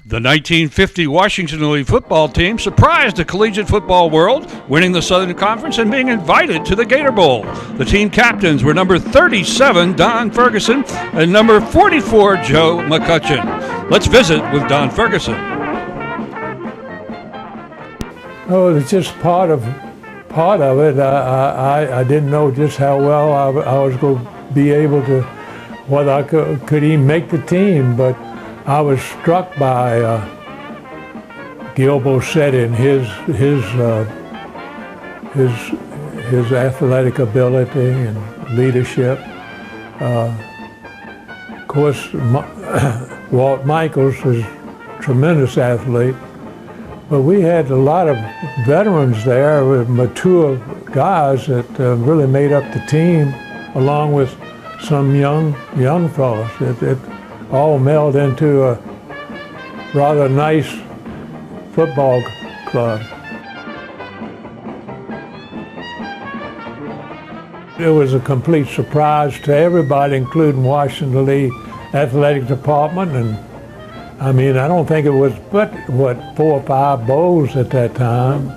The 1950 Washington Lee football team surprised the collegiate football world, winning the Southern Conference and being invited to the Gator Bowl. The team captains were number 37, Don Ferguson, and number 44, Joe McCutcheon. Let's visit with Don Ferguson. Oh, it was just part of it. I didn't know just how well I was going to be able to, whether I could even make the team, but I was struck by Gil Boschetti and his athletic ability and leadership. Of course, Walt Michaels was a tremendous athlete, but we had a lot of veterans there with mature guys that really made up the team, along with some young fellows. It all melded into a rather nice football club. It was a complete surprise to everybody, including Washington Lee Athletic Department, and I mean, I don't think it was but, 4 or 5 bowls at that time.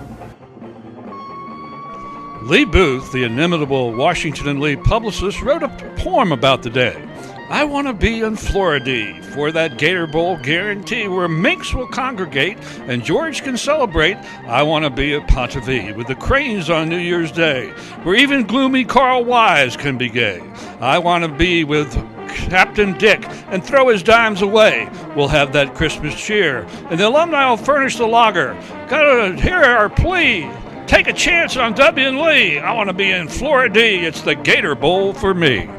Lee Booth, the inimitable Washington and Lee publicist, wrote a poem about the day. I want to be in Florida for that Gator Bowl guarantee where minks will congregate and George can celebrate. I want to be at Ponte with the cranes on New Year's Day, where even gloomy Carl Wise can be gay. I want to be with Captain Dick and throw his dimes away. We'll have that Christmas cheer, and the alumni will furnish the lager. Gotta hear our plea. Take a chance on W&L. I want to be in Florida. It's the Gator Bowl for me.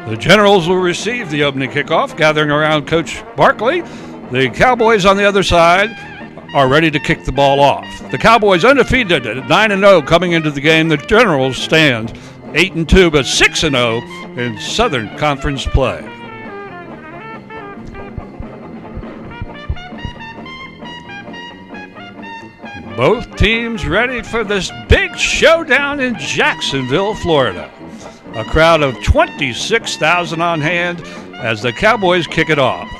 The Generals will receive the opening kickoff, gathering around Coach Barkley. The Cowboys on the other side are ready to kick the ball off. The Cowboys undefeated at 9-0 coming into the game. The Generals stand 8-2, but 6-0 in Southern Conference play. Both teams ready for this big showdown in Jacksonville, Florida. A crowd of 26,000 on hand as the Cowboys kick it off.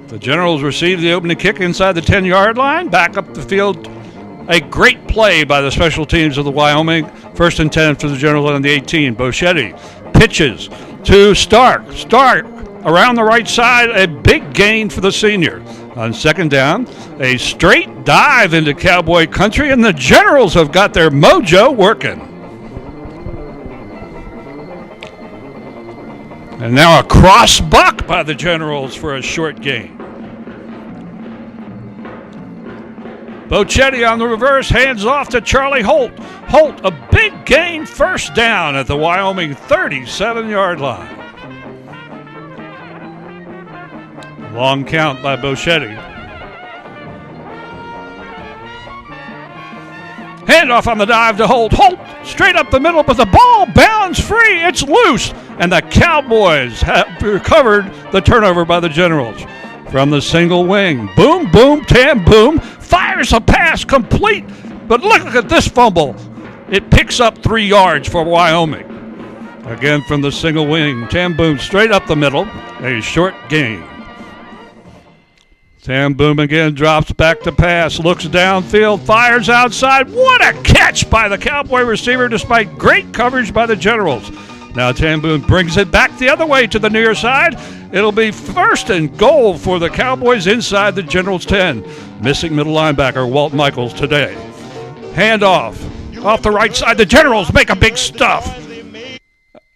The Generals receive the opening kick inside the 10-yard line. Back up the field, a great play by the special teams of the Wyoming. 1st and 10 for the Generals on the 18. Boschetti pitches to Stark. Stark around the right side, a big gain for the senior. On 2nd down, a straight dive into Cowboy country, and the Generals have got their mojo working. And now a cross buck by the Generals for a short gain. Boschetti on the reverse, hands off to Charlie Holt. Holt, a big gain, 1st down at the Wyoming 37-yard line. Long count by Boschetti. Handoff on the dive to Holt. Holt straight up the middle, but the ball bounds free. It's loose, and the Cowboys have recovered the turnover by the Generals. From the single wing, boom, boom, Tam Boom fires a pass complete, but look at this fumble. It picks up 3 yards for Wyoming. Again from the single wing, Tam Boom straight up the middle, a short gain. Tam Boom again drops back to pass, looks downfield, fires outside. What a catch by the Cowboy receiver despite great coverage by the Generals. Now Tam Boom brings it back the other way to the near side. It'll be 1st and goal for the Cowboys inside the Generals 10. Missing middle linebacker Walt Michaels today. Handoff off the right side. The Generals make a big stuff.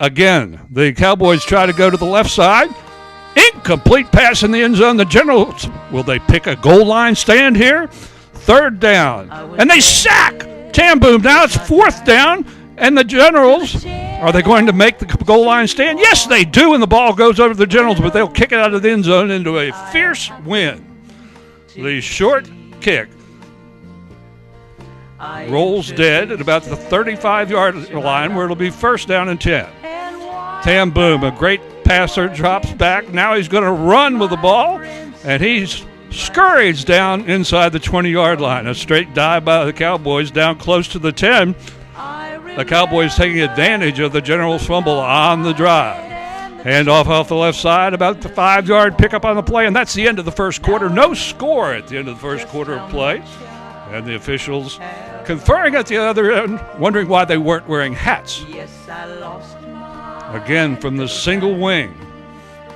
Again, the Cowboys try to go to the left side. Incomplete pass in the end zone. The Generals, will they pick a goal line stand here? 3rd down. And they sack Tam Boom. Now it's 4th down. And the Generals, are they going to make the goal line stand? Yes, they do, and the ball goes over the Generals, but they'll kick it out of the end zone into a fierce win. The short kick rolls dead at about the 35-yard line, where it'll be 1st down and 10. Tam Boom, a great passer, drops back. Now he's going to run with the ball, and he's scurries down inside the 20-yard line. A straight dive by the Cowboys down close to the 10. The Cowboys taking advantage of the Generals' fumble on the drive. Handoff off the left side, about the 5-yard pickup on the play, and that's the end of the first quarter. No score at the end of the first quarter of play. And the officials conferring at the other end, wondering why they weren't wearing hats. Again, from the single wing,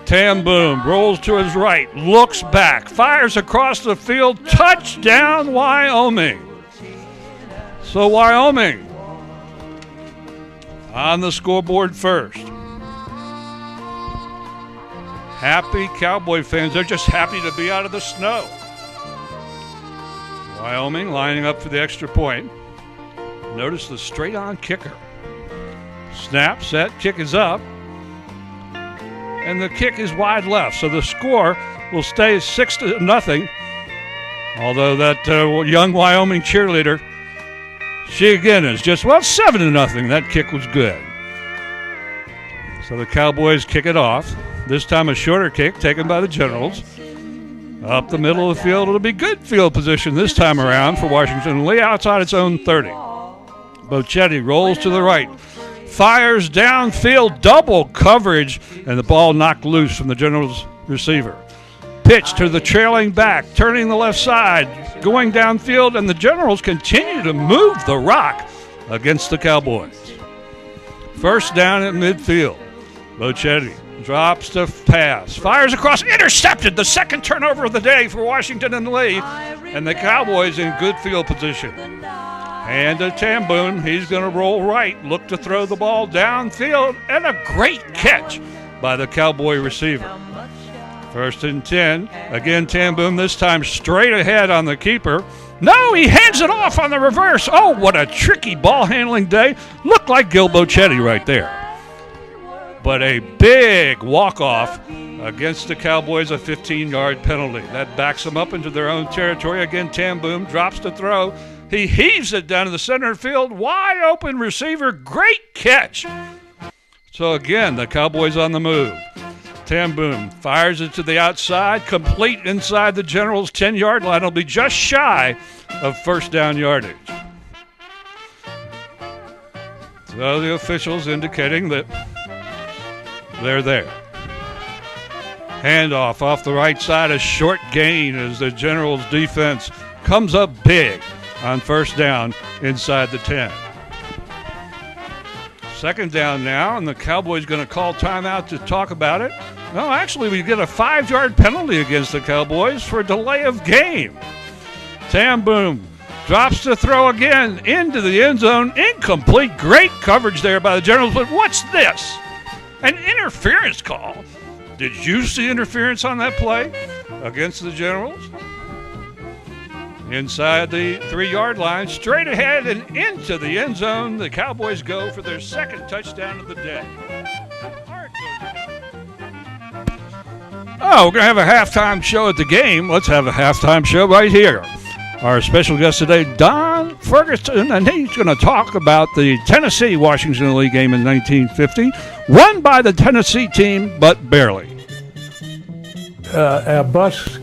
Tamboom rolls to his right, looks back, fires across the field, touchdown Wyoming. So Wyoming on the scoreboard first. Happy Cowboy fans, they're just happy to be out of the snow. Wyoming lining up for the extra point. Notice the straight-on kicker. Snap, set, kick is up. And the kick is wide left, so the score will stay 6-0. Although that young Wyoming cheerleader, she again is just, 7-0. That kick was good. So the Cowboys kick it off. This time a shorter kick taken by the Generals. Up the middle of the field, it'll be good field position this time around for Washington Lee outside its own 30. Bochetti rolls to the right, fires downfield, double coverage, and the ball knocked loose from the Generals receiver. Pitch to the trailing back, turning the left side, going downfield, and the Generals continue to move the rock against the Cowboys. First down at midfield. Bochetti drops the pass, fires across, intercepted, the second turnover of the day for Washington and Lee, and the Cowboys in good field position. And to Tamboom, he's going to roll right, look to throw the ball downfield, and a great catch by the Cowboy receiver. First and 10, again Tamboom, this time straight ahead on the keeper. No, he hands it off on the reverse. Oh, what a tricky ball handling day. Looked like Gil Bochetti right there. But a big walk-off against the Cowboys, a 15-yard penalty. That backs them up into their own territory. Again, Tamboom drops to throw. He heaves it down to the center field. Wide open receiver. Great catch. So again, the Cowboys on the move. Tamboom fires it to the outside, complete inside the Generals' 10-yard line. It'll be just shy of first down yardage. So the officials indicating that they're there. Handoff off the right side, a short gain as the Generals' defense comes up big on first down inside the 10. Second down now, and the Cowboys going to call timeout to talk about it. No, actually, we get a 5-yard penalty against the Cowboys for a delay of game. Tamboom drops to throw again into the end zone. Incomplete. Great coverage there by the Generals, but what's this? An interference call. Did you see interference on that play against the Generals? Inside the 3-yard line, straight ahead and into the end zone, the Cowboys go for their second touchdown of the day. Oh, we're going to have a halftime show at the game. Let's have a halftime show right here. Our special guest today, Don Ferguson, and he's going to talk about the Tennessee-Washington Lee game in 1950, won by the Tennessee team, but barely. A bus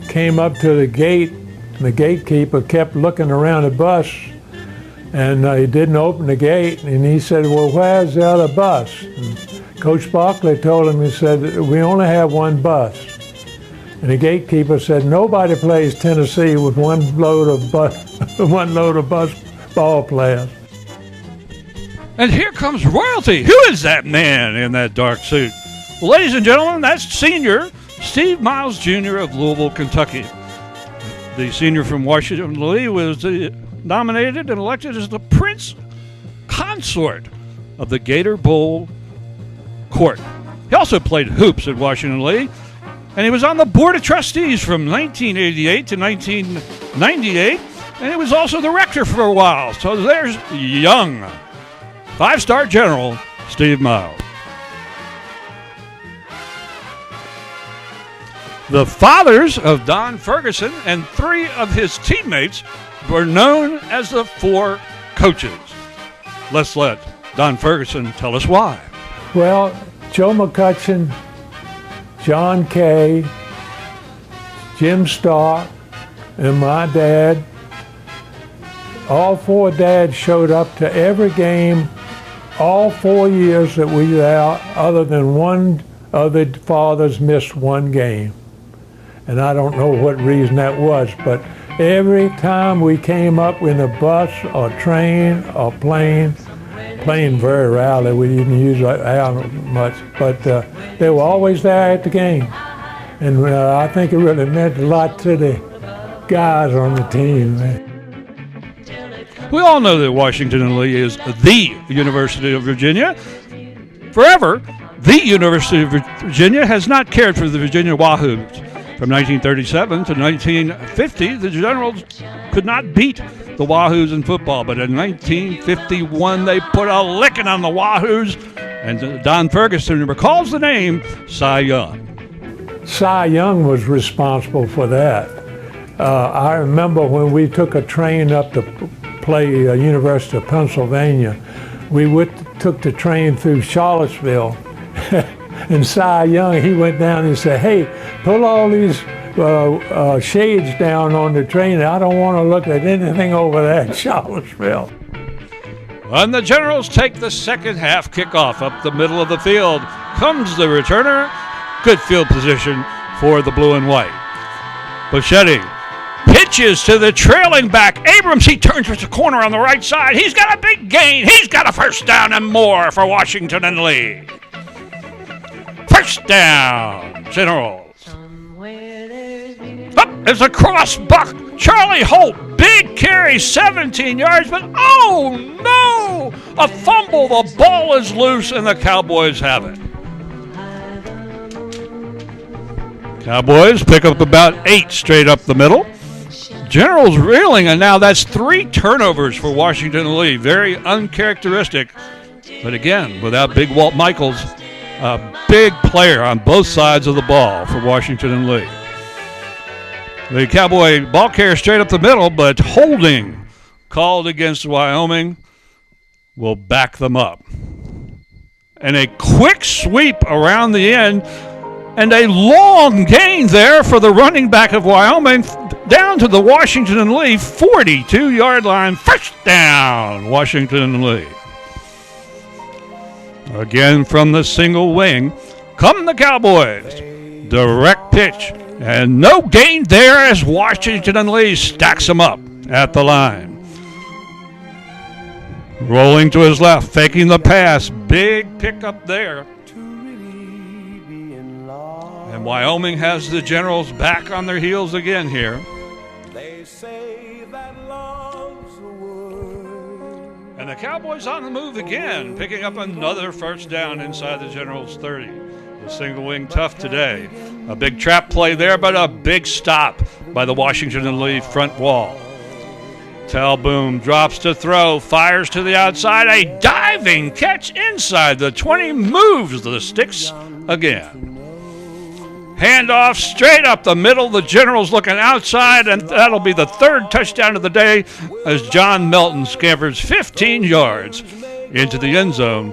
came up to the gate. The gatekeeper kept looking around the bus, and he didn't open the gate, and he said, well, where's the other bus? And Coach Barkley told him, he said, we only have one bus. And the gatekeeper said, nobody plays Tennessee with one load of bus ball players. And here comes royalty. Who is that man in that dark suit? Well, ladies and gentlemen, that's senior Steve Miles Jr. of Louisville, Kentucky. The senior from Washington Lee was nominated and elected as the Prince Consort of the Gator Bowl Court. He also played hoops at Washington Lee, and he was on the Board of Trustees from 1988 to 1998, and he was also the rector for a while. So there's young 5-star general Steve Miles. The fathers of Don Ferguson and 3 of his teammates were known as the 4 coaches. Let's let Don Ferguson tell us why. Well, Joe McCutcheon, John Kay, Jim Stark, and my dad, all 4 dads showed up to every game all 4 years that we were out, other than one of the fathers missed one game. And I don't know what reason that was, but every time we came up in a bus or train or plane very rarely, we didn't use it much, but they were always there at the game. And I think it really meant a lot to the guys on the team. We all know that Washington & Lee is the University of Virginia. Forever, the University of Virginia has not cared for the Virginia Wahoos. From 1937 to 1950, the Generals could not beat the Wahoos in football, but in 1951 they put a licking on the Wahoos, and Don Ferguson recalls the name Cy Young. Cy Young was responsible for that. I remember when we took a train up to play University of Pennsylvania, we took the train through Charlottesville. And Cy Young, he went down and said, "Hey, pull all these shades down on the train. I don't want to look at anything over there in Charlottesville." And the Generals take the second half kickoff. Up the middle of the field comes the returner. Good field position for the blue and white. Boschetti pitches to the trailing back. Abrams, he turns to the corner on the right side. He's got a big gain. He's got a first down and more for Washington & Lee. First down, Generals. Up is a cross buck. Charlie Holt, big carry, 17 yards, but oh no! A fumble, the ball is loose, and the Cowboys have it. Cowboys pick up about 8 straight up the middle. Generals reeling, and now that's 3 turnovers for Washington & Lee. Very uncharacteristic, but again, without big Walt Michaels, a big player on both sides of the ball for Washington & Lee. The Cowboy ball carrier straight up the middle, but holding called against Wyoming will back them up. And a quick sweep around the end, and a long gain there for the running back of Wyoming down to the Washington & Lee 42-yard line. First down, Washington & Lee. Again from the single wing come the Cowboys. Direct pitch, and no gain there as Washington & Lee stacks them up at the line. Rolling to his left, faking the pass. Big pickup there. And Wyoming has the Generals back on their heels again here. And the Cowboys on the move again, picking up another first down inside the Generals' 30. The single wing tough today. A big trap play there, but a big stop by the Washington & Lee front wall. Talboom drops to throw, fires to the outside. A diving catch inside the 20, moves the sticks again. Handoff straight up the middle. The Generals looking outside, and that'll be the 3rd touchdown of the day as John Melton scampers 15 yards into the end zone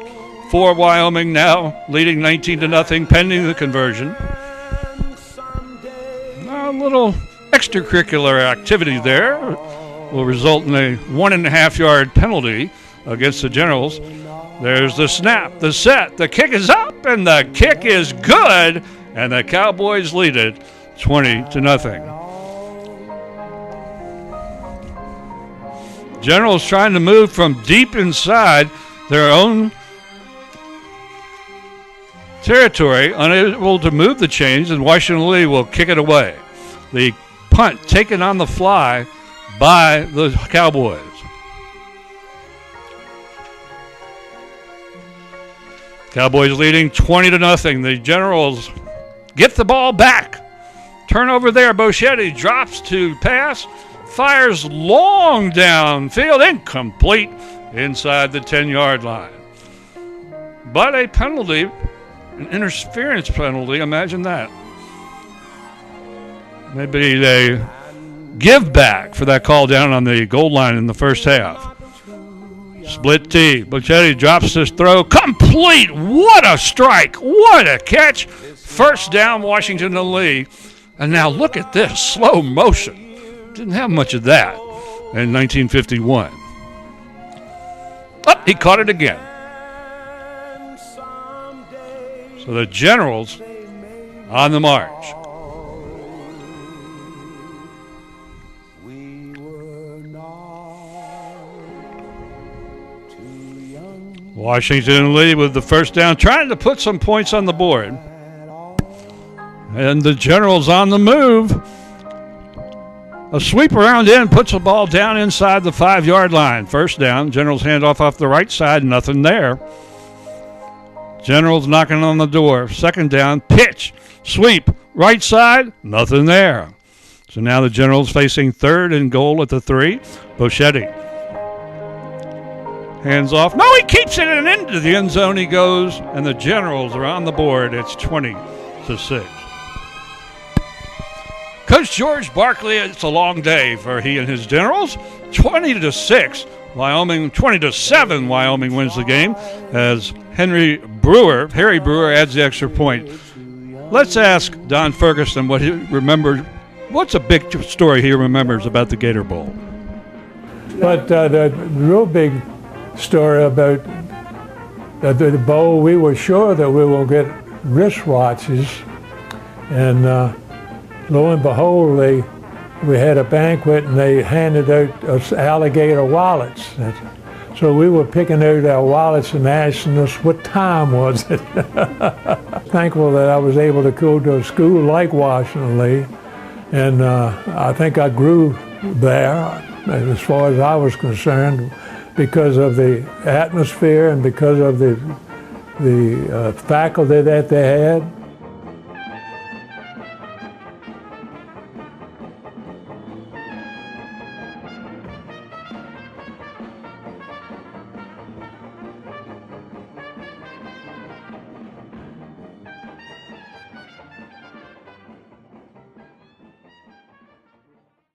for Wyoming, now leading 19-0 pending the conversion. A little extracurricular activity there will result in a 1.5-yard penalty against the Generals. There's the snap, the set, the kick is up, and the kick is good. And the Cowboys lead it 20-0. Generals trying to move from deep inside their own territory, unable to move the chains, and Washington Lee will kick it away. The punt taken on the fly by the Cowboys. Cowboys leading 20-0. The Generals get the ball back. Turnover there. Boschetti drops to pass. Fires long downfield. Incomplete inside the 10-yard line. But a penalty, an interference penalty. Imagine that. Maybe they give back for that call down on the goal line in the first half. Split T. Boschetti drops this throw. Complete. What a strike. What a catch. First down, Washington & Lee. And now look at this. Slow motion. Didn't have much of that in 1951. Oh, he caught it again. So the Generals on the march. Washington lead with the first down, trying to put some points on the board. And the Generals on the move. A sweep around in puts the ball down inside the 5-yard line. First down, Generals hand off the right side, nothing there. Generals knocking on the door. Second down, pitch, sweep, right side, nothing there. So now the Generals facing 3rd and goal at the 3. Boschetti hands off. No, he keeps it and into the end zone he goes, and the Generals are on the board. It's 20-6. Coach George Barkley, it's a long day for he and his Generals. 20-6, Wyoming. 20-7, Wyoming wins the game as Harry Brewer adds the extra point. Let's ask Don Ferguson what he remembers. What's a big story he remembers about the Gator Bowl? But the real big story about the bowl, we were sure that we will get wristwatches, and lo and behold, we had a banquet and they handed out us alligator wallets. So we were picking out our wallets and asking us what time was it. Thankful that I was able to go to a school like Washington Lee, and I think I grew there as far as I was concerned, because of the atmosphere and because of the faculty that they had.